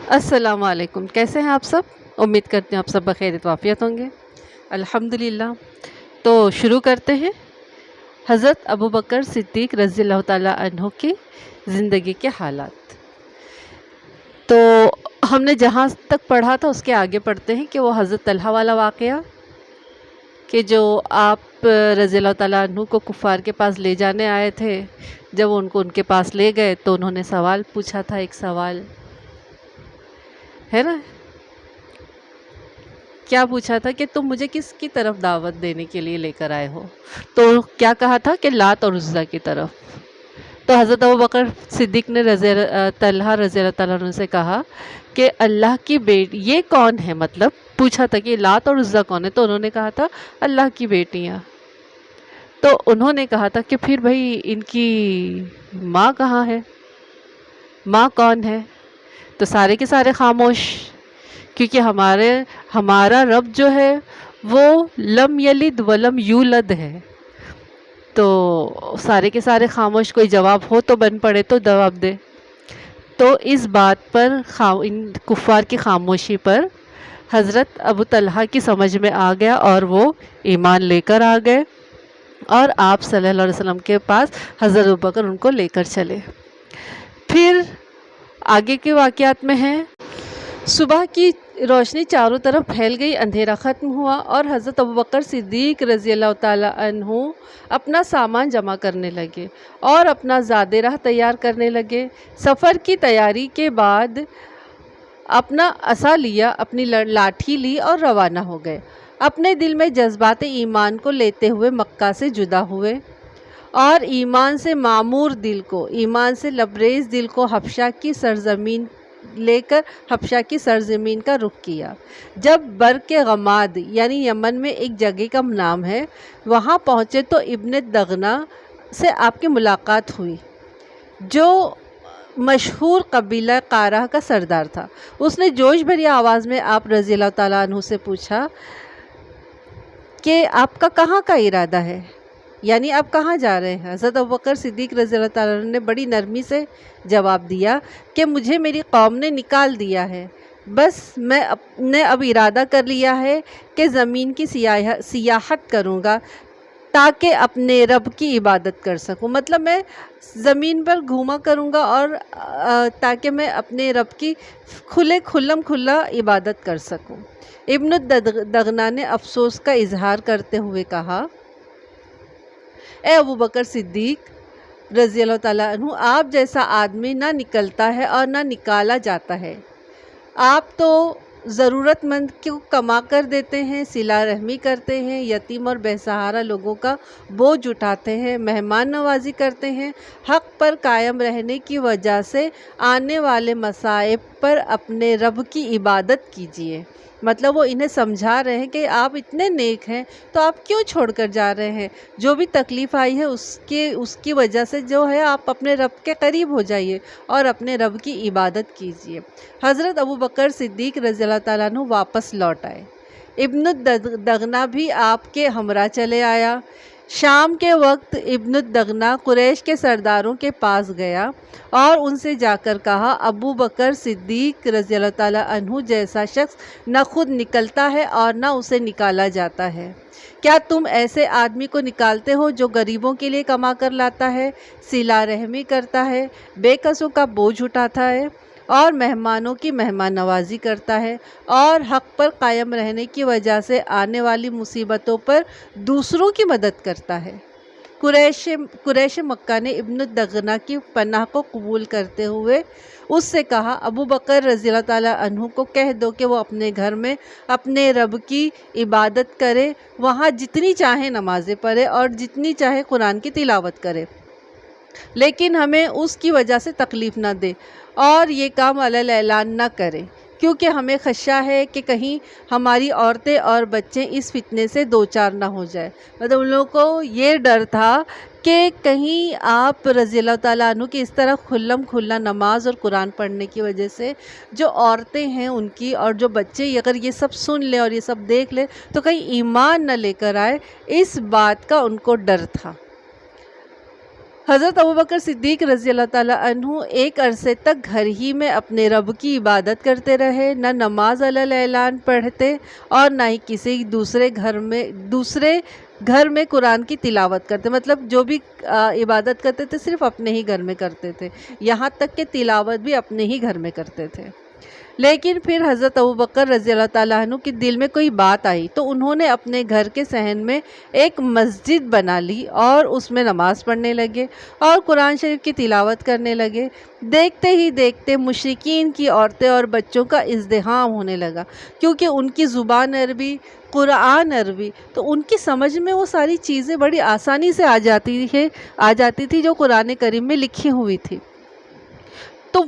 السلام علیکم، کیسے ہیں آپ سب؟ امید کرتے ہیں آپ سب بخیریت وافیت ہوں گے۔ الحمدللہ۔ تو شروع کرتے ہیں حضرت ابو بکر صدیق رضی اللہ تعالیٰ عنہ کی زندگی کے حالات۔ تو ہم نے جہاں تک پڑھا تھا اس کے آگے پڑھتے ہیں کہ وہ حضرت طلحہ والا واقعہ کہ جو آپ رضی اللہ تعالیٰ عنہ کو کفار کے پاس لے جانے آئے تھے، جب ان کے پاس لے گئے تو انہوں نے سوال پوچھا تھا، ایک سوال ہے نا، کیا پوچھا تھا کہ تم مجھے کس کی طرف دعوت دینے کے لیے لے کر آئے ہو؟ تو کیا کہا تھا کہ لات اور عزیٰ کی طرف۔ تو حضرت ابو بکر صدیق نے طلحہ رضی اللہ تعالیٰ عنہ سے کہا کہ اللہ کی بیٹی یہ کون ہے، مطلب پوچھا تھا کہ لات اور عزیٰ کون ہے، تو انہوں نے کہا تھا اللہ کی بیٹیاں۔ تو انہوں نے کہا تھا کہ پھر بھائی ان کی ماں کہاں ہے، ماں کون ہے؟ تو سارے کے سارے خاموش، کیونکہ ہمارا رب جو ہے وہ لم یلد ولم یولد ہے۔ تو سارے کے سارے خاموش، کوئی جواب ہو تو بن پڑے تو جواب دے۔ تو اس بات پر ان کفار کی خاموشی پر حضرت ابو طلحہ کی سمجھ میں آ گیا اور وہ ایمان لے کر آ گئے، اور آپ صلی اللہ علیہ وسلم کے پاس حضرت ابو بکر ان کو لے کر چلے۔ پھر آگے کے واقعات میں ہیں، صبح کی روشنی چاروں طرف پھیل گئی، اندھیرا ختم ہوا اور حضرت ابو بکر صدیق رضی اللہ تعالیٰ عنہ اپنا سامان جمع کرنے لگے اور اپنا زاد راہ تیار کرنے لگے۔ سفر کی تیاری کے بعد اپنا عصا لیا، اپنی لاٹھی لی اور روانہ ہو گئے۔ اپنے دل میں جذبات ایمان کو لیتے ہوئے مکہ سے جدا ہوئے اور ایمان سے معمور دل کو، ایمان سے لبریز دل کو حبشہ کی سرزمین لے کر حبشہ کی سرزمین کا رخ کیا۔ جب برق غماد یعنی یمن میں ایک جگہ کا نام ہے، وہاں پہنچے تو ابن دغنہ سے آپ کی ملاقات ہوئی، جو مشہور قبیلہ قارہ کا سردار تھا۔ اس نے جوش بھری آواز میں آپ رضی اللہ تعالیٰ عنہ سے پوچھا کہ آپ کا کہاں کا ارادہ ہے، یعنی آپ کہاں جا رہے ہیں؟ حضرت ابوبکر صدیق رضی اللہ تعالیٰ عنہ نے بڑی نرمی سے جواب دیا کہ مجھے میری قوم نے نکال دیا ہے، بس میں نے اب ارادہ کر لیا ہے کہ زمین کی سیاحت کروں گا تاکہ اپنے رب کی عبادت کر سکوں، مطلب میں زمین پر گھوما کروں گا اور تاکہ میں اپنے رب کی کھلا عبادت کر سکوں۔ ابن دغنہ نے افسوس کا اظہار کرتے ہوئے کہا، اے ابو بکر صدیق رضی اللہ تعالیٰ عنہ، آپ جیسا آدمی نہ نکلتا ہے اور نہ نکالا جاتا ہے۔ آپ تو ضرورت مند کو کما کر دیتے ہیں، صلہ رحمی کرتے ہیں، یتیم اور بے سہارا لوگوں کا بوجھ اٹھاتے ہیں، مہمان نوازی کرتے ہیں، حق پر قائم رہنے کی وجہ سے آنے والے مصائب پر اپنے رب کی عبادت کیجیے۔ مطلب وہ انہیں سمجھا رہے ہیں کہ آپ اتنے نیک ہیں تو آپ کیوں چھوڑ کر جا رہے ہیں؟ جو بھی تکلیف آئی ہے اس کی وجہ سے جو ہے آپ اپنے رب کے قریب ہو جائیے اور اپنے رب کی عبادت کیجیے۔ حضرت ابو بکر صدیق رضی اللہ تعالیٰ عنہ واپس لوٹ آئے۔ ابن دغنہ بھی آپ کے ہمراہ چلے آیا۔ شام کے وقت ابن دغنہ قریش کے سرداروں کے پاس گیا اور ان سے جا کر کہا، ابو بکر صدیق رضی اللہ تعالیٰ عنہ جیسا شخص نہ خود نکلتا ہے اور نہ اسے نکالا جاتا ہے۔ کیا تم ایسے آدمی کو نکالتے ہو جو غریبوں کے لیے کما کر لاتا ہے، صلہ رحمی کرتا ہے، بے کسوں کا بوجھ اٹھاتا ہے اور مہمانوں کی مہمان نوازی کرتا ہے اور حق پر قائم رہنے کی وجہ سے آنے والی مصیبتوں پر دوسروں کی مدد کرتا ہے؟ قریش مکہ نے ابن دغنہ کی پناہ کو قبول کرتے ہوئے اس سے کہا، ابو بکر رضی اللہ تعالیٰ عنہ کو کہہ دو کہ وہ اپنے گھر میں اپنے رب کی عبادت کرے، وہاں جتنی چاہے نمازیں پڑھے اور جتنی چاہے قرآن کی تلاوت کرے، لیکن ہمیں اس کی وجہ سے تکلیف نہ دے اور یہ کام علی اعلان نہ کرے، کیونکہ ہمیں خدشہ ہے کہ کہیں ہماری عورتیں اور بچے اس فتنے سے دوچار نہ ہو جائے۔ مطلب ان لوگوں کو یہ ڈر تھا کہ کہیں آپ رضی اللہ تعالیٰ عنہ کی اس طرح کھلا نماز اور قرآن پڑھنے کی وجہ سے جو عورتیں ہیں ان کی اور جو بچے اگر یہ سب سن لیں اور یہ سب دیکھ لیں تو کہیں ایمان نہ لے کر آئے، اس بات کا ان کو ڈر تھا۔ حضرت ابوبکر صدیق رضی اللہ تعالیٰ عنہ ایک عرصے تک گھر ہی میں اپنے رب کی عبادت کرتے رہے، نہ نماز علی اعلان پڑھتے اور نہ ہی کسی دوسرے گھر میں قرآن کی تلاوت کرتے، مطلب جو بھی عبادت کرتے تھے صرف اپنے ہی گھر میں کرتے تھے، یہاں تک کہ تلاوت بھی اپنے ہی گھر میں کرتے تھے۔ لیکن پھر حضرت ابوبکر رضی اللہ تعالیٰ عنہ کے دل میں کوئی بات آئی تو انہوں نے اپنے گھر کے صحن میں ایک مسجد بنا لی اور اس میں نماز پڑھنے لگے اور قرآن شریف کی تلاوت کرنے لگے۔ دیکھتے ہی دیکھتے مشرکین کی عورتیں اور بچوں کا ازدحام ہونے لگا، کیونکہ ان کی زبان عربی، قرآن عربی، تو ان کی سمجھ میں وہ ساری چیزیں بڑی آسانی سے آ جاتی تھی جو قرآن کریم میں لکھی ہوئی تھی۔ تو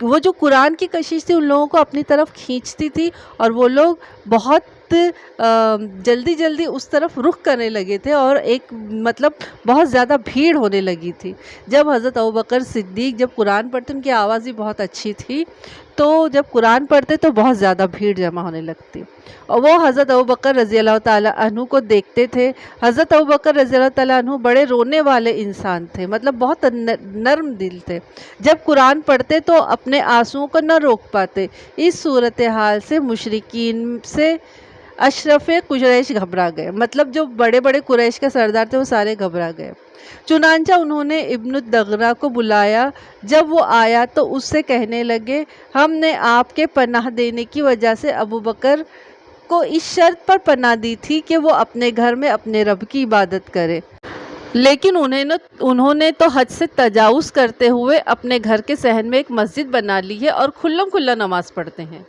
وہ جو قرآن کی کشش تھی ان لوگوں کو اپنی طرف کھینچتی تھی اور وہ لوگ بہت جلدی اس طرف رخ کرنے لگے تھے اور ایک مطلب بہت زیادہ بھیڑ ہونے لگی تھی۔ جب حضرت ابوبکر صدیق جب قرآن پڑھتے، ان کی آواز بھی بہت اچھی تھی، تو جب قرآن پڑھتے تو بہت زیادہ بھیڑ جمع ہونے لگتی اور وہ حضرت ابوبکر رضی اللہ تعالیٰ عنہ کو دیکھتے تھے۔ حضرت ابوبکر رضی اللہ تعالیٰ عنہ بڑے رونے والے انسان تھے، مطلب بہت نرم دل تھے۔ جب قرآن پڑھتے تو اپنے آنسوؤں کو نہ روک پاتے۔ اس صورتحال سے مشرکین سے اشرف قریش گھبرا گئے، مطلب جو بڑے بڑے قریش کے سردار تھے وہ سارے گھبرا گئے۔ چنانچہ انہوں نے ابن الدغنہ کو بلایا۔ جب وہ آیا تو اس سے کہنے لگے، ہم نے آپ کے پناہ دینے کی وجہ سے ابوبکر کو اس شرط پر پناہ دی تھی کہ وہ اپنے گھر میں اپنے رب کی عبادت کرے، لیکن انہوں نے تو حد سے تجاوز کرتے ہوئے اپنے گھر کے صحن میں ایک مسجد بنا لی ہے اور کھلا نماز پڑھتے ہیں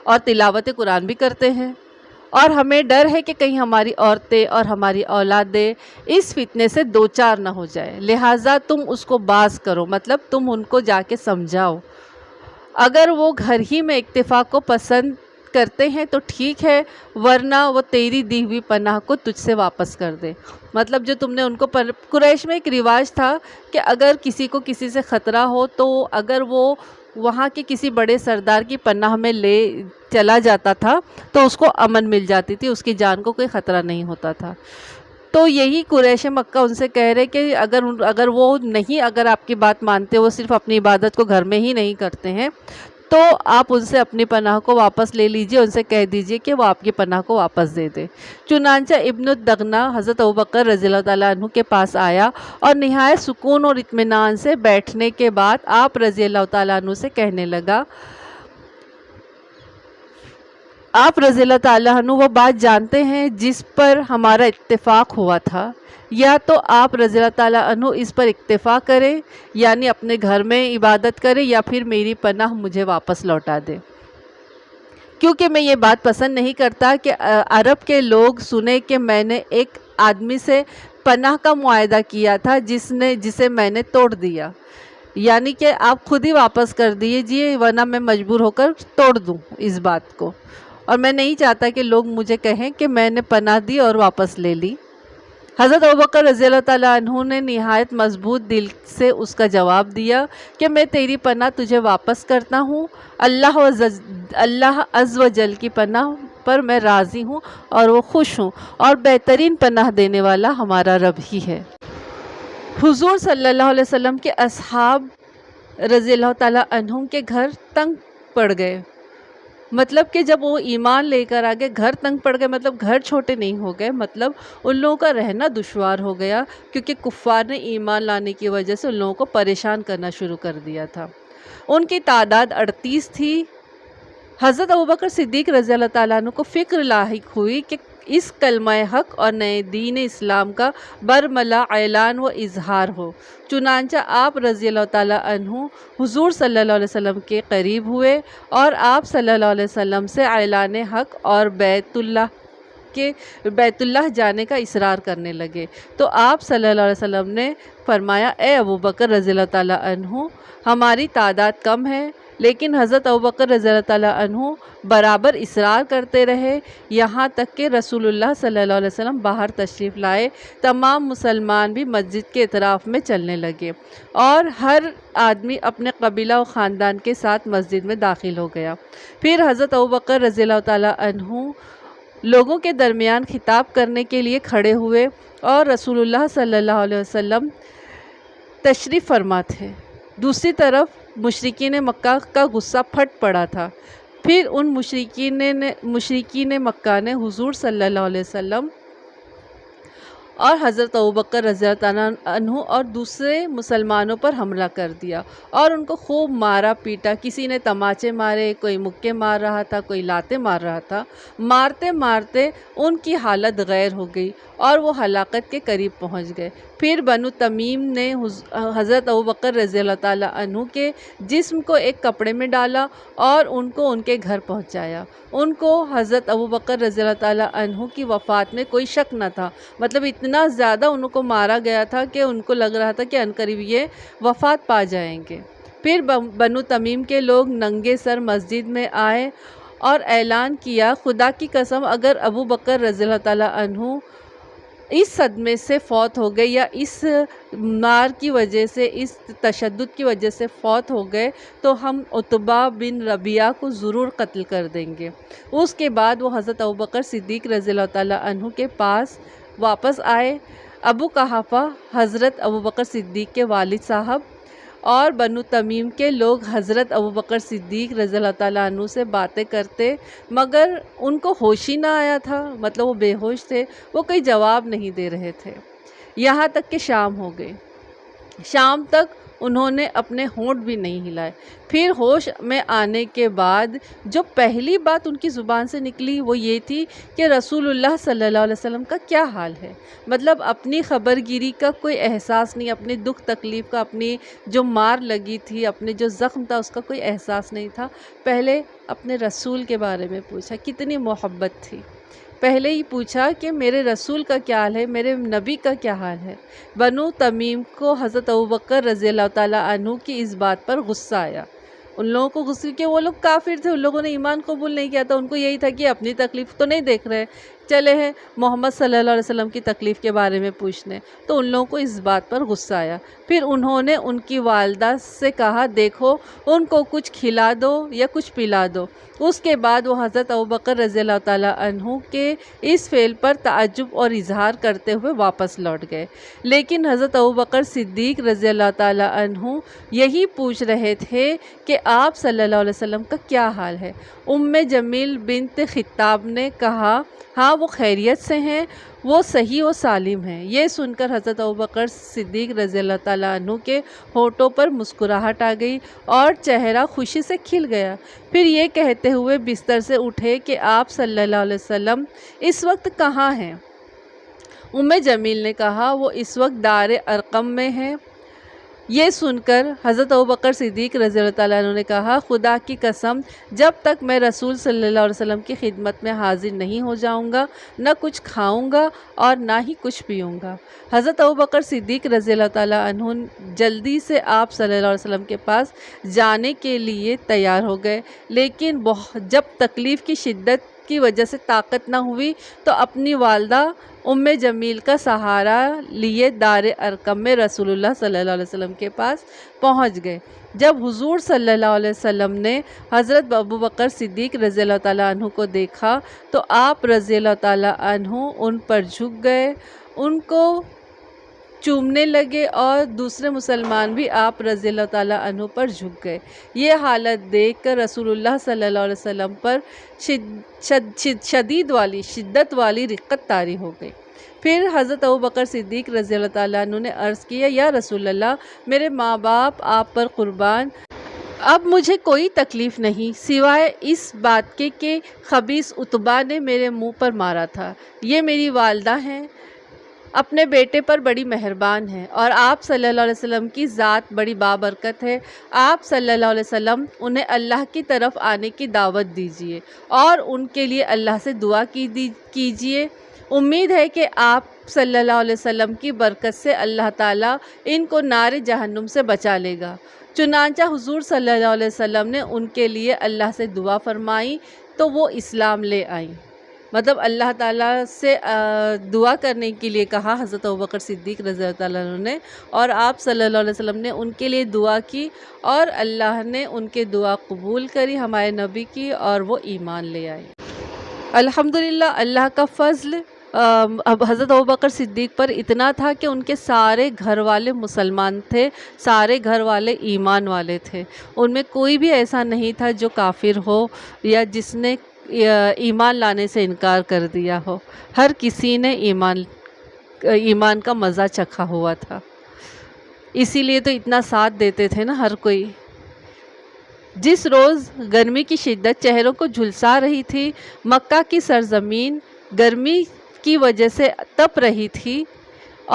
اور تلاوت قرآن بھی کرتے ہیں، اور ہمیں ڈر ہے کہ کہیں ہماری عورتیں اور ہماری اولادیں اس فتنے سے دوچار نہ ہو جائے، لہٰذا تم اس کو باز کرو، مطلب تم ان کو جا کے سمجھاؤ۔ اگر وہ گھر ہی میں اتفاق کو پسند کرتے ہیں تو ٹھیک ہے، ورنہ وہ تیری دی ہوئی پناہ کو تجھ سے واپس کر دے۔ مطلب جو تم نے ان کو قریش میں ایک رواج تھا کہ اگر کسی کو کسی سے خطرہ ہو تو اگر وہ وہاں کے کسی بڑے سردار کی پناہ میں لے چلا جاتا تھا تو اس کو امن مل جاتی تھی، اس کی جان کو کوئی خطرہ نہیں ہوتا تھا۔ تو یہی قریش مکہ ان سے کہہ رہے کہ اگر وہ نہیں، اگر آپ کی بات مانتے، وہ صرف اپنی عبادت کو گھر میں ہی نہیں کرتے ہیں، تو آپ ان سے اپنی پناہ کو واپس لے لیجئے، ان سے کہہ دیجئے کہ وہ آپ کی پناہ کو واپس دے دے۔ چنانچہ ابن الدغنہ حضرت ابوبکر رضی اللہ تعالیٰ عنہ کے پاس آیا اور نہایت سکون اور اطمینان سے بیٹھنے کے بعد آپ رضی اللہ تعالیٰ عنہ سے کہنے لگا، آپ رضی اللہ تعالیٰ عنہ وہ بات جانتے ہیں جس پر ہمارا اتفاق ہوا تھا، یا تو آپ رضی اللہ تعالیٰ عنہ اس پر اکتفا کریں، یعنی اپنے گھر میں عبادت کریں، یا پھر میری پناہ مجھے واپس لوٹا دیں، کیونکہ میں یہ بات پسند نہیں کرتا کہ عرب کے لوگ سنیں کہ میں نے ایک آدمی سے پناہ کا معاہدہ کیا تھا جسے میں نے توڑ دیا، یعنی کہ آپ خود ہی واپس کر دیجیے ورنہ میں مجبور ہو کر توڑ دوں اس بات کو، اور میں نہیں چاہتا کہ لوگ مجھے کہیں کہ میں نے پناہ دی اور واپس لے لی۔ حضرت ابوبکر رضی اللہ تعالیٰ عنہ نے نہایت مضبوط دل سے اس کا جواب دیا کہ میں تیری پناہ تجھے واپس کرتا ہوں، اللہ عز و جل کی پناہ پر میں راضی ہوں اور وہ خوش ہوں، اور بہترین پناہ دینے والا ہمارا رب ہی ہے۔ حضور صلی اللہ علیہ وسلم کے اصحاب رضی اللہ تعالیٰ عنہم کے گھر تنگ پڑ گئے، مطلب کہ جب وہ ایمان لے کر آگے گھر تنگ پڑ گئے، مطلب گھر چھوٹے نہیں ہو گئے، مطلب ان لوگوں کا رہنا دشوار ہو گیا، کیونکہ کفار نے ایمان لانے کی وجہ سے ان لوگوں کو پریشان کرنا شروع کر دیا تھا۔ ان کی تعداد 38 تھی۔ حضرت ابوبکر صدیق رضی اللہ تعالیٰ عنہ کو فکر لاحق ہوئی کہ اس کلمہ حق اور نئے دین اسلام کا برملا اعلان و اظہار ہو، چنانچہ آپ رضی اللہ تعالیٰ عنہ حضور صلی اللہ علیہ وسلم کے قریب ہوئے اور آپ صلی اللہ علیہ وسلم سے اعلان حق اور بیت اللہ جانے کا اصرار کرنے لگے۔ تو آپ صلی اللہ علیہ وسلم نے فرمایا، اے ابوبکر رضی اللہ تعالیٰ عنہ، ہماری تعداد کم ہے، لیکن حضرت ابوبکر رضی اللہ تعالیٰ عنہ برابر اصرار کرتے رہے، یہاں تک کہ رسول اللہ صلی اللہ علیہ وسلم باہر تشریف لائے۔ تمام مسلمان بھی مسجد کے اطراف میں چلنے لگے اور ہر آدمی اپنے قبیلہ و خاندان کے ساتھ مسجد میں داخل ہو گیا۔ پھر حضرت ابوبکر رضی اللہ تعالیٰ عنہ لوگوں کے درمیان خطاب کرنے کے لیے کھڑے ہوئے اور رسول اللہ صلی اللہ علیہ وسلم تشریف فرما تھے۔ دوسری طرف مشرکین مکہ کا غصہ پھٹ پڑا تھا۔ پھر ان مشرکین مکہ نے حضور صلی اللہ علیہ وسلم اور حضرت ابوبکر رضی اللہ تعالیٰ عنہ اور دوسرے مسلمانوں پر حملہ کر دیا اور ان کو خوب مارا پیٹا۔ کسی نے تماچے مارے، کوئی مکے مار رہا تھا، کوئی لاتے مار رہا تھا۔ مارتے مارتے ان کی حالت غیر ہو گئی اور وہ ہلاکت کے قریب پہنچ گئے۔ پھر بنو تمیم نے حضرت ابوبکر رضی اللہ تعالیٰ عنہ کے جسم کو ایک کپڑے میں ڈالا اور ان کو ان کے گھر پہنچایا۔ ان کو حضرت ابوبکر رضی اللہ تعالیٰ عنہ کی وفات میں کوئی شک نہ تھا، مطلب اتنا زیادہ ان کو مارا گیا تھا کہ ان کو لگ رہا تھا کہ عنقریب یہ وفات پا جائیں گے۔ پھر بنو تمیم کے لوگ ننگے سر مسجد میں آئے اور اعلان کیا، خدا کی قسم اگر ابوبکر رضی اللہ تعالیٰ عنہ اس صدمے سے فوت ہو گئے یا اس مار کی وجہ سے، اس تشدد کی وجہ سے فوت ہو گئے تو ہم عتبہ بن ربیعہ کو ضرور قتل کر دیں گے۔ اس کے بعد وہ حضرت ابوبکر صدیق رضی اللہ تعالیٰ عنہ کے پاس واپس آئے۔ ابو قحافہ حضرت ابوبکر صدیق کے والد صاحب اور بنو تمیم کے لوگ حضرت ابوبکر صدیق رضی اللہ تعالیٰ عنہ سے باتیں کرتے، مگر ان کو ہوش ہی نہ آیا تھا، مطلب وہ بے ہوش تھے، وہ کوئی جواب نہیں دے رہے تھے۔ یہاں تک کہ شام ہو گئی۔ شام تک انہوں نے اپنے ہونٹ بھی نہیں ہلائے۔ پھر ہوش میں آنے کے بعد جو پہلی بات ان کی زبان سے نکلی وہ یہ تھی کہ رسول اللہ صلی اللہ علیہ وسلم کا کیا حال ہے۔ مطلب اپنی خبر گیری کا کوئی احساس نہیں، اپنی دکھ تکلیف کا، اپنی جو مار لگی تھی، اپنے جو زخم تھا اس کا کوئی احساس نہیں تھا۔ پہلے اپنے رسول کے بارے میں پوچھا، کتنی محبت تھی۔ پہلے ہی پوچھا کہ میرے رسول کا کیا حال ہے، میرے نبی کا کیا حال ہے۔ بنو تمیم کو حضرت ابوبکر رضی اللہ تعالیٰ عنہ کی اس بات پر غصہ آیا۔ ان لوگوں کو غصہ کہ وہ لوگ کافر تھے، ان لوگوں نے ایمان قبول نہیں کیا تھا، ان کو یہی تھا کہ اپنی تکلیف تو نہیں دیکھ رہے، چلے ہیں محمد صلی اللہ علیہ وسلم کی تکلیف کے بارے میں پوچھنے، تو ان لوگوں کو اس بات پر غصہ آیا۔ پھر انہوں نے ان کی والدہ سے کہا، دیکھو ان کو کچھ کھلا دو یا کچھ پلا دو۔ اس کے بعد وہ حضرت ابوبکر رضی اللہ تعالیٰ عنہ کے اس فعل پر تعجب اور اظہار کرتے ہوئے واپس لوٹ گئے۔ لیکن حضرت ابوبکر صدیق رضی اللہ تعالیٰ عنہ یہی پوچھ رہے تھے کہ آپ صلی اللہ علیہ وسلم کا کیا حال ہے۔ جمیل بنت خطاب نے کہا، ہاں وہ خیریت سے ہیں، وہ صحیح و سالم ہیں۔ یہ سن کر حضرت ابوبکر صدیق رضی اللہ تعالیٰ عنہ کے ہونٹوں پر مسکراہٹ آ گئی اور چہرہ خوشی سے کھل گیا۔ پھر یہ کہتے ہوئے بستر سے اٹھے کہ آپ صلی اللہ علیہ وسلم اس وقت کہاں ہیں؟ جمیل نے کہا، وہ اس وقت دار ارقم میں ہیں۔ یہ سن کر حضرت ابوبکر صدیق رضی اللہ تعالیٰ عنہ نے کہا، خدا کی قسم جب تک میں رسول صلی اللہ علیہ وسلم کی خدمت میں حاضر نہیں ہو جاؤں گا نہ کچھ کھاؤں گا اور نہ ہی کچھ پیوں گا۔ حضرت ابوبکر صدیق رضی اللہ تعالیٰ عنہ جلدی سے آپ صلی اللہ علیہ وسلم کے پاس جانے کے لیے تیار ہو گئے، لیکن جب تکلیف کی شدت کی وجہ سے طاقت نہ ہوئی تو اپنی والدہ جمیل کا سہارا لیے دار ارقم میں رسول اللہ صلی اللہ علیہ وسلم کے پاس پہنچ گئے۔ جب حضور صلی اللہ علیہ وسلم نے حضرت ابوبکر صدیق رضی اللہ تعالیٰ عنہ کو دیکھا تو آپ رضی اللہ تعالیٰ عنہ ان پر جھک گئے، ان کو چومنے لگے اور دوسرے مسلمان بھی آپ رضی اللہ تعالیٰ عنہ پر جھک گئے۔ یہ حالت دیکھ کر رسول اللہ صلی اللہ علیہ وسلم پر شدت والی رقت طاری ہو گئی۔ پھر حضرت ابوبکر صدیق رضی اللہ تعالیٰ عنہ نے عرض کیا، یا رسول اللہ، میرے ماں باپ آپ پر قربان، اب مجھے کوئی تکلیف نہیں سوائے اس بات کے کہ خبیث عتبہ نے میرے منہ پر مارا تھا۔ یہ میری والدہ ہیں، اپنے بیٹے پر بڑی مہربان ہے اور آپ صلی اللہ علیہ وسلم کی ذات بڑی بابرکت ہے۔ آپ صلی اللہ علیہ وسلم انہیں اللہ کی طرف آنے کی دعوت دیجیے اور ان کے لیے اللہ سے دعا کیجیے۔ امید ہے کہ آپ صلی اللہ علیہ وسلم کی برکت سے اللہ تعالیٰ ان کو نار جہنم سے بچا لے گا۔ چنانچہ حضور صلی اللہ علیہ وسلم نے ان کے لیے اللہ سے دعا فرمائی تو وہ اسلام لے آئیں۔ مطلب اللہ تعالیٰ سے دعا کرنے کے لیے کہا حضرت ابوبکر صدیق رضی اللہ تعالیٰ عنہ نے، اور آپ صلی اللہ علیہ وسلم نے ان کے لیے دعا کی اور اللہ نے ان کے دعا قبول کری، ہمارے نبی کی، اور وہ ایمان لے آئے۔ الحمدللہ، اللہ کا فضل اب حضرت ابوبکر صدیق پر اتنا تھا کہ ان کے سارے گھر والے مسلمان تھے، سارے گھر والے ایمان والے تھے، ان میں کوئی بھی ایسا نہیں تھا جو کافر ہو یا جس نے ایمان لانے سے انکار کر دیا ہو، ہر کسی نے ایمان کا مزہ چکھا ہوا تھا، اسی لیے تو اتنا ساتھ دیتے تھے نا ہر کوئی۔ جس روز گرمی کی شدت چہروں کو جھلسا رہی تھی، مکہ کی سرزمین گرمی کی وجہ سے تپ رہی تھی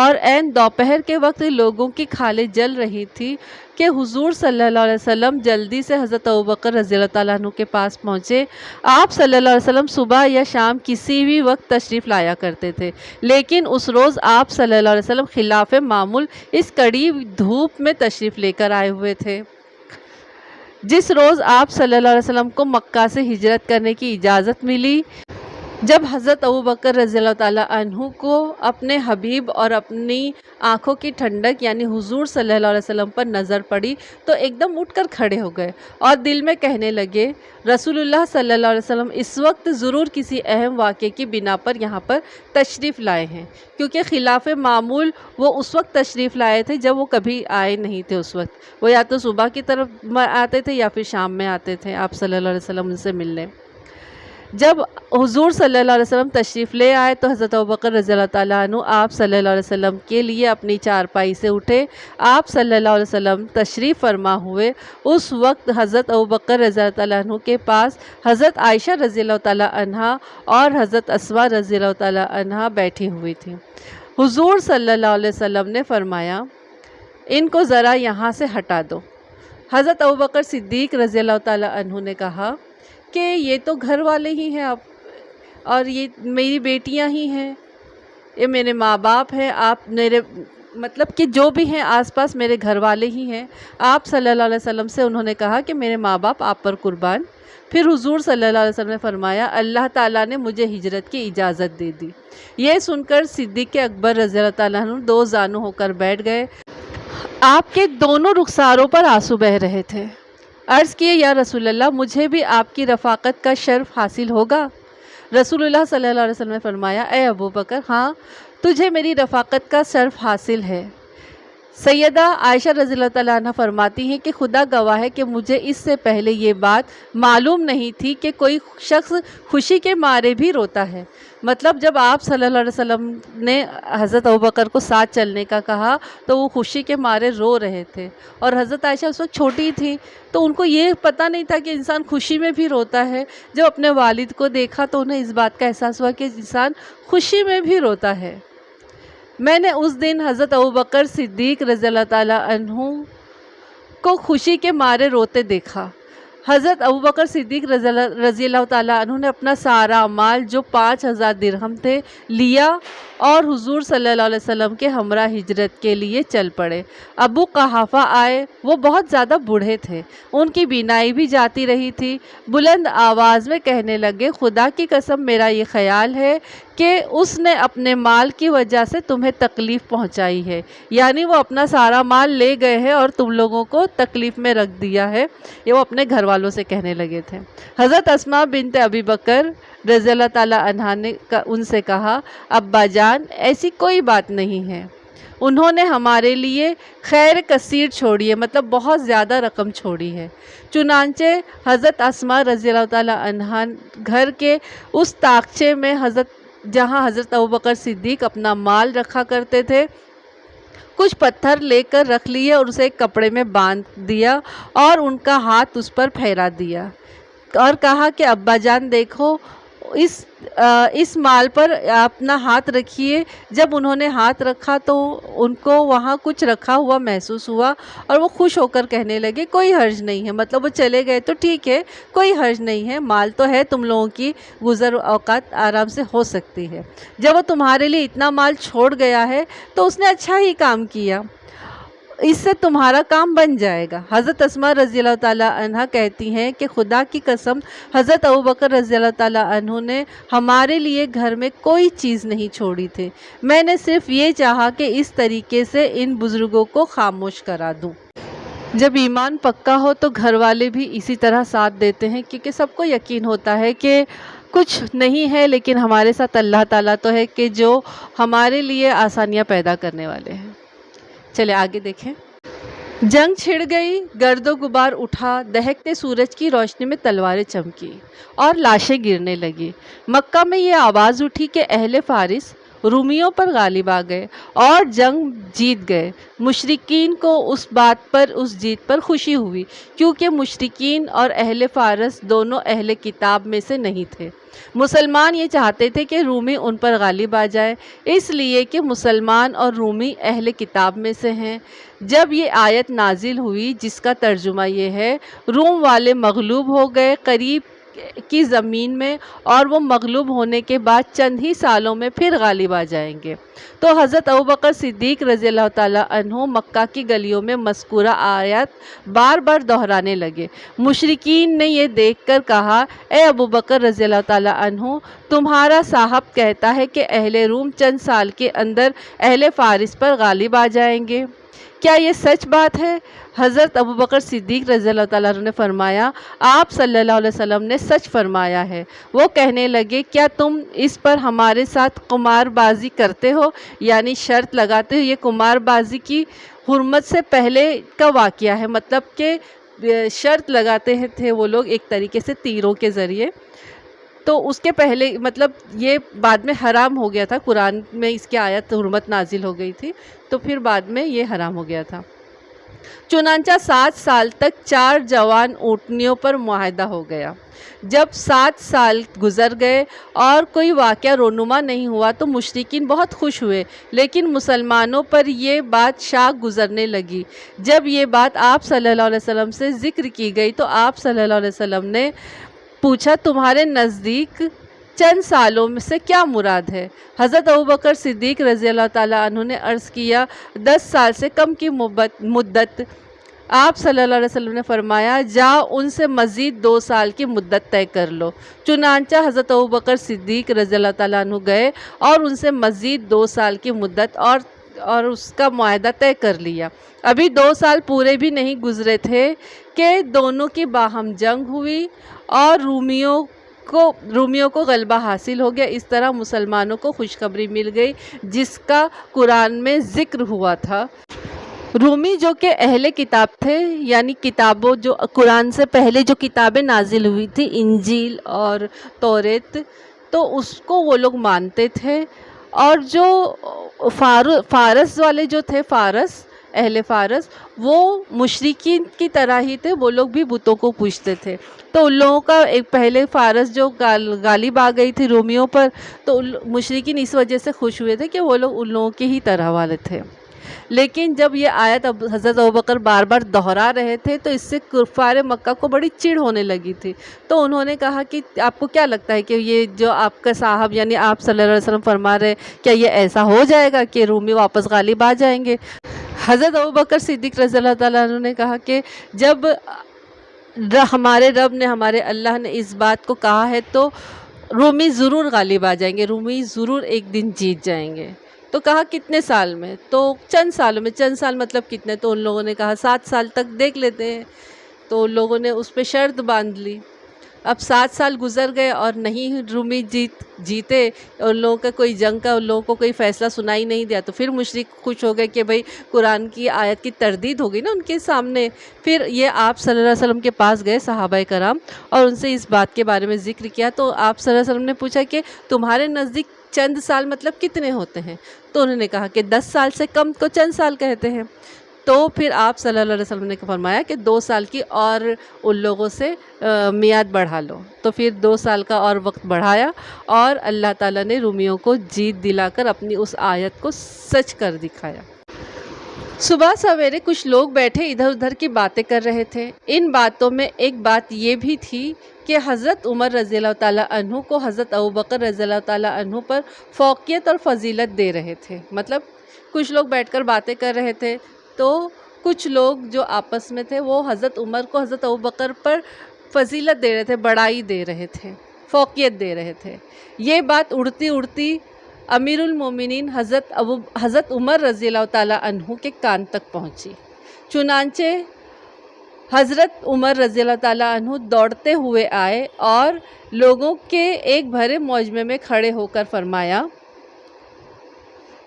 اور عین دوپہر کے وقت لوگوں کی کھالیں جل رہی تھی کہ حضور صلی اللہ علیہ وسلم جلدی سے حضرت ابوبکر رضی اللہ تعالیٰ عنہ کے پاس پہنچے۔ آپ صلی اللہ علیہ وسلم صبح یا شام کسی بھی وقت تشریف لایا کرتے تھے، لیکن اس روز آپ صلی اللہ علیہ وسلم خلاف معمول اس کڑی دھوپ میں تشریف لے کر آئے ہوئے تھے۔ جس روز آپ صلی اللہ علیہ وسلم کو مکہ سے ہجرت کرنے کی اجازت ملی، جب حضرت ابوبکر رضی اللہ تعالیٰ عنہ کو اپنے حبیب اور اپنی آنکھوں کی ٹھنڈک یعنی حضور صلی اللہ علیہ وسلم پر نظر پڑی تو ایک دم اٹھ کر کھڑے ہو گئے اور دل میں کہنے لگے، رسول اللہ صلی اللہ علیہ وسلم اس وقت ضرور کسی اہم واقعے کی بنا پر یہاں پر تشریف لائے ہیں، کیونکہ خلاف معمول وہ اس وقت تشریف لائے تھے جب وہ کبھی آئے نہیں تھے۔ اس وقت وہ یا تو صبح کی طرف آتے تھے یا پھر شام میں آتے تھے آپ صلی اللہ علیہ وسلم سے ملنے۔ جب حضور صلی اللہ علیہ وسلم تشریف لے آئے تو حضرت ابوبکر رضی اللہ تعالیٰ عنہ آپ صلی اللہ علیہ وسلم کے لیے اپنی چارپائی سے اٹھے۔ آپ صلی اللہ علیہ وسلم تشریف فرما ہوئے، اس وقت حضرت ابوبکر رضی اللہ تعالیٰ عنہ کے پاس حضرت عائشہ رضی اللہ تعالیٰ عنہا اور حضرت اسماء رضی اللہ تعالیٰ عنہا بیٹھی ہوئی تھیں۔ حضور صلی اللہ علیہ وسلم نے فرمایا، ان کو ذرا یہاں سے ہٹا دو۔ حضرت ابوبکر صدیق رضی اللہ تعالیٰ عنہ نے کہا کہ یہ تو گھر والے ہی ہیں اور یہ میری بیٹیاں ہی ہیں، یہ میرے ماں باپ ہیں، آپ میرے مطلب کہ جو بھی ہیں آس پاس میرے گھر والے ہی ہیں۔ آپ صلی اللہ علیہ وسلم سے انہوں نے کہا کہ میرے ماں باپ آپ پر قربان۔ پھر حضور صلی اللہ علیہ وسلم نے فرمایا، اللہ تعالیٰ نے مجھے ہجرت کی اجازت دے دی۔ یہ سن کر صدیق اکبر رضی اللہ تعالیٰ عنہ دو زانو ہو کر بیٹھ گئے۔ آپ کے دونوں رخساروں پر آنسو بہہ رہے تھے۔ عرض کیے، یا رسول اللہ، مجھے بھی آپ کی رفاقت کا شرف حاصل ہوگا؟ رسول اللہ صلی اللہ علیہ وسلم نے فرمایا، اے ابوبکر، ہاں، تجھے میری رفاقت کا شرف حاصل ہے۔ سیدہ عائشہ رضی اللہ تعالیٰ عنہ فرماتی ہیں کہ خدا گواہ ہے کہ مجھے اس سے پہلے یہ بات معلوم نہیں تھی کہ کوئی شخص خوشی کے مارے بھی روتا ہے۔ مطلب جب آپ صلی اللہ علیہ وسلم نے حضرت ابوبکر کو ساتھ چلنے کا کہا تو وہ خوشی کے مارے رو رہے تھے، اور حضرت عائشہ اس وقت چھوٹی تھی تو ان کو یہ پتہ نہیں تھا کہ انسان خوشی میں بھی روتا ہے۔ جب اپنے والد کو دیکھا تو انہیں اس بات کا احساس ہوا کہ انسان خوشی میں بھی روتا ہے۔ میں نے اس دن حضرت ابوبکر صدیق رضی اللہ تعالیٰ عنہ کو خوشی کے مارے روتے دیکھا۔ حضرت ابوبکر صدیق رضی اللہ تعالیٰ عنہ نے اپنا سارا مال جو 5000 درہم تھے لیا اور حضور صلی اللہ علیہ وسلم کے ہمراہ ہجرت کے لیے چل پڑے۔ ابو قحافہ آئے، وہ بہت زیادہ بوڑھے تھے، ان کی بینائی بھی جاتی رہی تھی۔ بلند آواز میں کہنے لگے، خدا کی قسم میرا یہ خیال ہے کہ اس نے اپنے مال کی وجہ سے تمہیں تکلیف پہنچائی ہے، یعنی وہ اپنا سارا مال لے گئے ہیں اور تم لوگوں کو تکلیف میں رکھ دیا ہے۔ یہ وہ اپنے گھر والوں سے کہنے لگے تھے۔ حضرت اسماء بنت ابی بکر رضی اللہ تعالیٰ عنہا نے ان سے کہا، ابا جان، ایسی کوئی بات نہیں ہے، انہوں نے ہمارے لیے خیر کثیر چھوڑی ہے، مطلب بہت زیادہ رقم چھوڑی ہے۔ چنانچہ حضرت اسماء رضی اللہ تعالیٰ عنہا گھر کے اس طاقچے میں جہاں حضرت ابوبکر صدیق اپنا مال رکھا کرتے تھے، کچھ پتھر لے کر رکھ لیے اور اسے ایک کپڑے میں باندھ دیا اور ان کا ہاتھ اس پر پھیرا دیا اور کہا کہ ابا جان دیکھو، اس مال پر اپنا ہاتھ رکھیے۔ جب انہوں نے ہاتھ رکھا تو ان کو وہاں کچھ رکھا ہوا محسوس ہوا اور وہ خوش ہو کر کہنے لگے، کوئی حرج نہیں ہے، مطلب وہ چلے گئے تو ٹھیک ہے، کوئی حرج نہیں ہے، مال تو ہے، تم لوگوں کی گزر اوقات آرام سے ہو سکتی ہے۔ جب وہ تمہارے لیے اتنا مال چھوڑ گیا ہے تو اس نے اچھا ہی کام کیا، اس سے تمہارا کام بن جائے گا۔ حضرت اسماء رضی اللہ تعالیٰ عنہ کہتی ہیں کہ خدا کی قسم حضرت ابوبکر رضی اللہ تعالیٰ عنہ نے ہمارے لیے گھر میں کوئی چیز نہیں چھوڑی تھی، میں نے صرف یہ چاہا کہ اس طریقے سے ان بزرگوں کو خاموش کرا دوں۔ جب ایمان پکا ہو تو گھر والے بھی اسی طرح ساتھ دیتے ہیں، کیونکہ سب کو یقین ہوتا ہے کہ کچھ نہیں ہے لیکن ہمارے ساتھ اللہ تعالیٰ تو ہے کہ جو ہمارے لیے آسانیاں پیدا کرنے والے ہیں۔ چلے آگے دیکھیں۔ جنگ چھڑ گئی، گرد و غبار اٹھا، دہکتے سورج کی روشنی میں تلواریں چمکی اور لاشیں گرنے لگی۔ مکہ میں یہ آواز اٹھی کہ اہل فارس رومیوں پر غالب آ گئے اور جنگ جیت گئے۔ مشرکین کو اس جیت پر خوشی ہوئی، کیونکہ مشرکین اور اہل فارس دونوں اہل کتاب میں سے نہیں تھے۔ مسلمان یہ چاہتے تھے کہ رومی ان پر غالب آ جائے، اس لیے کہ مسلمان اور رومی اہل کتاب میں سے ہیں۔ جب یہ آیت نازل ہوئی جس کا ترجمہ یہ ہے، روم والے مغلوب ہو گئے قریب کی زمین میں، اور وہ مغلوب ہونے کے بعد چند ہی سالوں میں پھر غالب آ جائیں گے، تو حضرت ابوبکر صدیق رضی اللہ تعالیٰ عنہ مکہ کی گلیوں میں مذکورہ آیت بار بار دہرانے لگے۔ مشرکین نے یہ دیکھ کر کہا، اے ابوبکر رضی اللہ تعالیٰ عنہ، تمہارا صاحب کہتا ہے کہ اہل روم چند سال کے اندر اہل فارس پر غالب آ جائیں گے، کیا یہ سچ بات ہے؟ حضرت ابوبکر صدیق رضی اللہ تعالیٰ عنہ نے فرمایا، آپ صلی اللہ علیہ وسلم نے سچ فرمایا ہے۔ وہ کہنے لگے، کیا تم اس پر ہمارے ساتھ قمار بازی کرتے ہو، یعنی شرط لگاتے ہو؟ یہ قمار بازی کی حرمت سے پہلے کا واقعہ ہے، مطلب کہ شرط لگاتے تھے وہ لوگ ایک طریقے سے تیروں کے ذریعے، تو اس کے پہلے مطلب یہ بعد میں حرام ہو گیا تھا، قرآن میں اس کی آیت حرمت نازل ہو گئی تھی، تو پھر بعد میں یہ حرام ہو گیا تھا۔ چنانچہ 7 سال تک 4 جوان اونٹنیوں پر معاہدہ ہو گیا۔ جب 7 سال گزر گئے اور کوئی واقعہ رونما نہیں ہوا تو مشرکین بہت خوش ہوئے، لیکن مسلمانوں پر یہ بات شاق گزرنے لگی۔ جب یہ بات آپ صلی اللہ علیہ وسلم سے ذکر کی گئی تو آپ صلی اللہ علیہ وسلم نے پوچھا، تمہارے نزدیک چند سالوں میں سے کیا مراد ہے؟ حضرت ابوبکر صدیق رضی اللہ تعالیٰ عنہ نے عرض کیا، 10 سال سے کم کی مدت۔ آپ صلی اللہ علیہ وسلم نے فرمایا، جاؤ ان سے مزید 2 سال کی مدت طے کر لو۔ چنانچہ حضرت ابوبکر صدیق رضی اللہ تعالیٰ عنہ گئے اور ان سے مزید 2 سال کی مدت اور اس کا معاہدہ طے کر لیا۔ ابھی 2 سال پورے بھی نہیں گزرے تھے کہ دونوں کی باہم جنگ ہوئی اور رومیوں کو غلبہ حاصل ہو گیا۔ اس طرح مسلمانوں کو خوشخبری مل گئی جس کا قرآن میں ذکر ہوا تھا۔ رومی جو کہ اہل کتاب تھے، یعنی کتابوں جو قرآن سے پہلے جو کتابیں نازل ہوئی تھی، انجیل اور توریت، تو اس کو وہ لوگ مانتے تھے، اور جو فارس والے جو تھے، اہل فارس، وہ مشرکین کی طرح ہی تھے، وہ لوگ بھی بتوں کو پوجتے تھے۔ تو ان لوگوں کا ایک پہلے فارس جو غالب آ گئی تھی رومیوں پر، تو مشرکین اس وجہ سے خوش ہوئے تھے کہ وہ لوگ ان لوگوں کے ہی طرح والے تھے۔ لیکن جب یہ آیت حضرت ابوبکر بار بار دہرا رہے تھے تو اس سے کفار مکہ کو بڑی چڑ ہونے لگی تھی، تو انہوں نے کہا کہ آپ کو کیا لگتا ہے کہ یہ جو آپ کا صاحب یعنی آپ صلی اللہ علیہ وسلم فرما رہے، کیا یہ ایسا ہو جائے گا کہ رومی واپس غالب آ جائیں گے؟ حضرت ابوبکر صدیق رضی اللہ تعالیٰ عنہ نے کہا کہ جب ہمارے رب نے، ہمارے اللہ نے اس بات کو کہا ہے تو رومی ضرور غالب آ جائیں گے، رومی ضرور ایک دن جیت جائیں گے۔ تو کہا کتنے سال میں؟ تو چند سالوں میں۔ چند سال مطلب کتنے؟ تو ان لوگوں نے کہا 7 سال تک دیکھ لیتے ہیں۔ تو ان لوگوں نے اس پہ شرط باندھ لی۔ اب 7 سال گزر گئے اور نہیں رومی جیتے، ان لوگوں کا کوئی جنگ کا ان لوگوں کو کوئی فیصلہ سنائی نہیں دیا، تو پھر مشرک خوش ہو گئے کہ بھئی قرآن کی آیت کی تردید ہو گئی نا ان کے سامنے۔ پھر یہ آپ صلی اللہ علیہ وسلم کے پاس گئے صحابہ کرام اور ان سے اس بات کے بارے میں ذکر کیا، تو آپ صلی اللہ علیہ وسلم نے پوچھا کہ تمہارے نزدیک چند سال مطلب کتنے ہوتے ہیں؟ تو انہوں نے کہا کہ 10 سال سے کم کو چند سال کہتے ہیں۔ تو پھر آپ صلی اللہ علیہ وسلم نے فرمایا کہ 2 سال کی اور ان لوگوں سے میعاد بڑھا لو۔ تو پھر 2 سال کا اور وقت بڑھایا اور اللہ تعالیٰ نے رومیوں کو جیت دلا کر اپنی اس آیت کو سچ کر دکھایا۔ صبح سویرے کچھ لوگ بیٹھے ادھر ادھر کی باتیں کر رہے تھے۔ ان باتوں میں ایک بات یہ بھی تھی کہ حضرت عمر رضی اللہ تعالیٰ عنہ کو حضرت ابوبکر رضی اللہ تعالیٰ عنہ پر فوقیت اور فضیلت دے رہے تھے۔ مطلب کچھ لوگ بیٹھ کر باتیں کر رہے تھے تو کچھ لوگ جو آپس میں تھے وہ حضرت عمر کو حضرت ابوبکر پر فضیلت دے رہے تھے، بڑائی دے رہے تھے، فوقیت دے رہے تھے۔ یہ بات اڑتی اڑتی امیر المومنین حضرت عمر رضی اللہ تعالیٰ عنہ کے کان تک پہنچی۔ چنانچہ حضرت عمر رضی اللہ تعالیٰ عنہ دوڑتے ہوئے آئے اور لوگوں کے ایک بھرے مجمع میں کھڑے ہو کر فرمایا،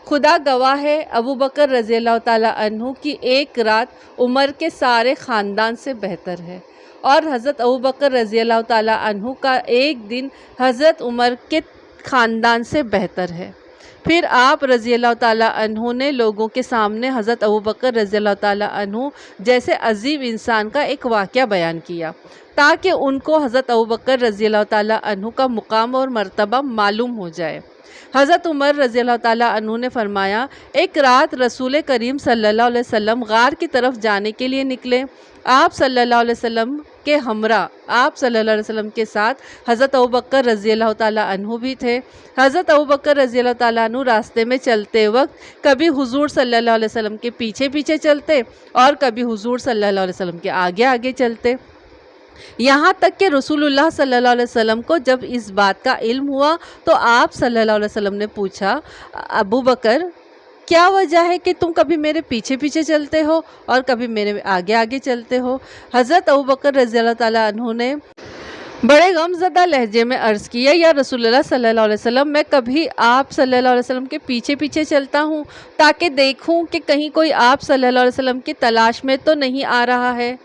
خدا گواہ ہے، ابو بکر رضی اللہ تعالیٰ عنہ کی ایک رات عمر کے سارے خاندان سے بہتر ہے، اور حضرت ابو بکر رضی اللہ تعالیٰ عنہ کا ایک دن حضرت عمر کے خاندان سے بہتر ہے۔ پھر آپ رضی اللہ تعالیٰ عنہ نے لوگوں کے سامنے حضرت ابو بکر رضی اللہ تعالیٰ عنہ جیسے عظیم انسان کا ایک واقعہ بیان کیا تاکہ ان کو حضرت ابو بکر رضی اللہ تعالیٰ عنہ کا مقام اور مرتبہ معلوم ہو جائے۔ حضرت عمر رضی اللہ تعالیٰ عنہ نے فرمایا، ایک رات رسول کریم صلی اللہ علیہ وسلم غار کی طرف جانے کے لیے نکلے۔ آپ صلی اللہ علیہ وسلم کے ہمراہ، آپ صلی اللہ علیہ وسلم کے ساتھ حضرت ابوبکر رضی اللہ تعالیٰ عنہ بھی تھے۔ حضرت ابوبکر رضی اللہ تعالیٰ عنہ راستے میں چلتے وقت کبھی حضور صلی اللہ علیہ وسلم کے پیچھے پیچھے چلتے اور کبھی حضور صلی اللہ علیہ وسلم کے آگے آگے چلتے، یہاں تک کہ رسول اللہ صلی اللہ علیہ وسلم کو جب اس بات کا علم ہوا تو آپ صلی اللہ علیہ وسلم نے پوچھا، ابو بکر کیا وجہ ہے کہ تم کبھی میرے پیچھے پیچھے چلتے ہو اور کبھی میرے آگے آگے چلتے ہو؟ حضرت ابوبکر رضی اللہ تعالیٰ عنہ نے بڑے غم زدہ لہجے میں عرض کیا، یا رسول اللہ صلی اللہ علیہ وسلم، میں کبھی آپ صلی اللہ علیہ وسلم کے پیچھے پیچھے چلتا ہوں تاکہ دیکھوں کہ کہیں کوئی آپ صلی اللہ علیہ وسلم کی تلاش میں تو نہیں آ رہا ہے،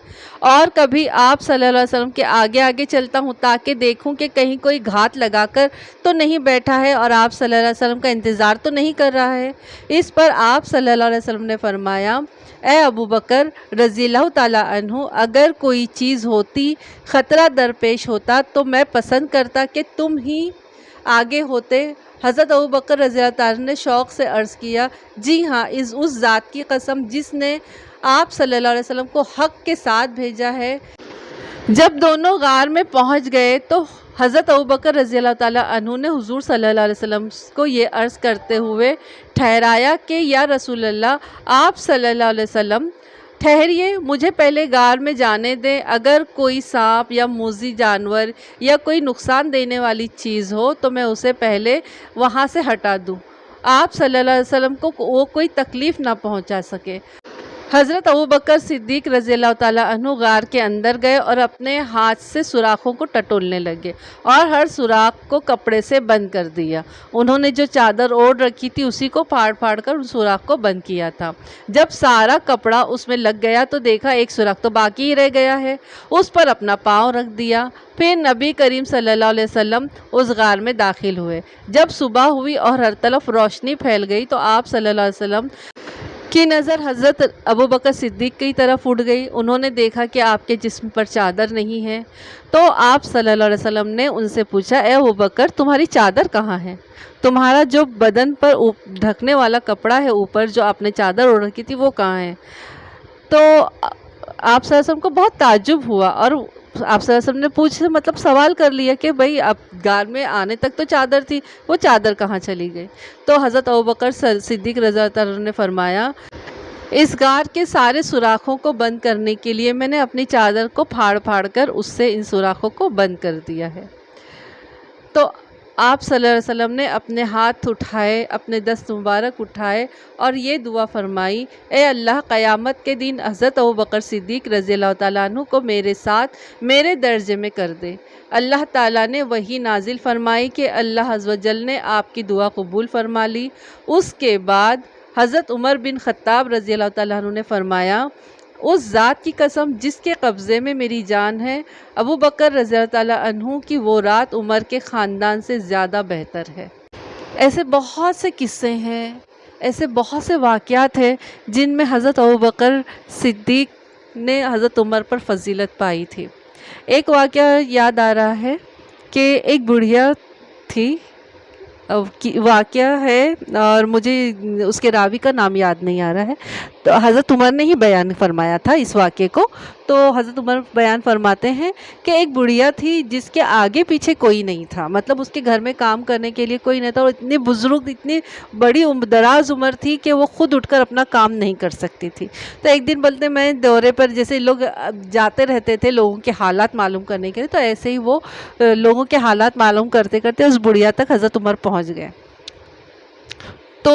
اور کبھی آپ صلی اللہ علیہ وسلم کے آگے آگے چلتا ہوں تاکہ دیکھوں کہ کہیں کوئی گھات لگا کر تو نہیں بیٹھا ہے اور آپ صلی اللہ علیہ وسلم کا انتظار تو نہیں کر رہا ہے۔ اس پر آپ صلی اللہ علیہ وسلم نے فرمایا، اے ابو بکر رضی اللہ تعالیٰ عنہ، اگر کوئی چیز ہوتی، خطرہ درپیش ہوتا تو میں پسند کرتا کہ تم ہی آگے ہوتے۔ حضرت ابو بکر رضی اللہ تعالیٰ نے شوق سے عرض کیا، جی ہاں، اس ذات کی قسم جس نے آپ صلی اللہ علیہ وسلم کو حق کے ساتھ بھیجا ہے۔ جب دونوں غار میں پہنچ گئے تو حضرت ابوبکر رضی اللہ تعالیٰ عنہ نے حضور صلی اللہ علیہ وسلم کو یہ عرض کرتے ہوئے ٹھہرایا کہ یا رسول اللہ، آپ صلی اللہ علیہ وسلم ٹھہریے، مجھے پہلے غار میں جانے دیں، اگر کوئی سانپ یا موذی جانور یا کوئی نقصان دینے والی چیز ہو تو میں اسے پہلے وہاں سے ہٹا دوں، آپ صلی اللہ علیہ وسلم کو وہ کوئی تکلیف نہ پہنچا سکے۔ حضرت ابوبکر صدیق رضی اللہ تعالیٰ عنہ غار کے اندر گئے اور اپنے ہاتھ سے سوراخوں کو ٹٹولنے لگے اور ہر سوراخ کو کپڑے سے بند کر دیا۔ انہوں نے جو چادر اوڑھ رکھی تھی اسی کو پھاڑ پھاڑ کر ان سوراخ کو بند کیا تھا۔ جب سارا کپڑا اس میں لگ گیا تو دیکھا ایک سوراخ تو باقی ہی رہ گیا ہے، اس پر اپنا پاؤں رکھ دیا۔ پھر نبی کریم صلی اللہ علیہ وسلم اس غار میں داخل ہوئے۔ جب صبح ہوئی اور ہر طرف روشنی پھیل گئی تو آپ صلی اللہ علیہ وسلم کی نظر حضرت ابوبکر صدیق کی طرف اٹھ گئی۔ انہوں نے دیکھا کہ آپ کے جسم پر چادر نہیں ہے تو آپ صلی اللہ علیہ وسلم نے ان سے پوچھا، اے ابوبکر، تمہاری چادر کہاں ہے؟ تمہارا جو بدن پر ڈھکنے والا کپڑا ہے اوپر، جو آپ نے چادر اوڑھ رکھی تھی، وہ کہاں ہے؟ تو آپ صلی اللہ علیہ وسلم کو بہت تعجب ہوا اور آپ صلی اللہ علیہ وسلم نے مطلب سوال کر لیا کہ بھئی اب غار میں آنے تک تو چادر تھی، وہ چادر کہاں چلی گئی؟ تو حضرت ابوبکر صدیق رضی اللہ عنہ نے فرمایا، اس غار کے سارے سوراخوں کو بند کرنے کے لیے میں نے اپنی چادر کو پھاڑ پھاڑ کر اس سے ان سوراخوں کو بند کر دیا ہے۔ تو آپ صلی اللہ علیہ وسلم نے اپنے ہاتھ اٹھائے، اپنے دست مبارک اٹھائے اور یہ دعا فرمائی، اے اللہ، قیامت کے دن حضرت ابوبکر صدیق رضی اللہ تعالیٰ عنہ کو میرے ساتھ میرے درجے میں کر دے۔ اللہ تعالیٰ نے وحی نازل فرمائی کہ اللہ عز و جل نے آپ کی دعا قبول فرما لی۔ اس کے بعد حضرت عمر بن خطاب رضی اللہ تعالیٰ عنہ نے فرمایا، اس ذات کی قسم جس کے قبضے میں میری جان ہے، ابو بکر رضی اللہ تعالیٰ عنہ کی وہ رات عمر کے خاندان سے زیادہ بہتر ہے۔ ایسے بہت سے قصے ہیں، ایسے بہت سے واقعات ہیں جن میں حضرت ابوبکر صدیق نے حضرت عمر پر فضیلت پائی تھی۔ ایک واقعہ یاد آ رہا ہے کہ ایک بڑھیا تھی، واقعہ ہے اور مجھے اس کے راوی کا نام یاد نہیں آ رہا ہے، تو حضرت عمر نے ہی بیان فرمایا تھا اس واقعے کو۔ تو حضرت عمر بیان فرماتے ہیں کہ ایک بڑھیا تھی جس کے آگے پیچھے کوئی نہیں تھا، مطلب اس کے گھر میں کام کرنے کے لیے کوئی نہیں تھا، اور اتنی بزرگ، اتنی بڑی دراز عمر تھی کہ وہ خود اٹھ کر اپنا کام نہیں کر سکتی تھی۔ تو ایک دن بولتے میں دورے پر جیسے لوگ جاتے رہتے تھے لوگوں کے حالات معلوم کرنے کے لیے، تو ایسے ہی وہ لوگوں کے حالات معلوم کرتے کرتے اس بڑھیا تک حضرت عمر پہنچ گئے۔ تو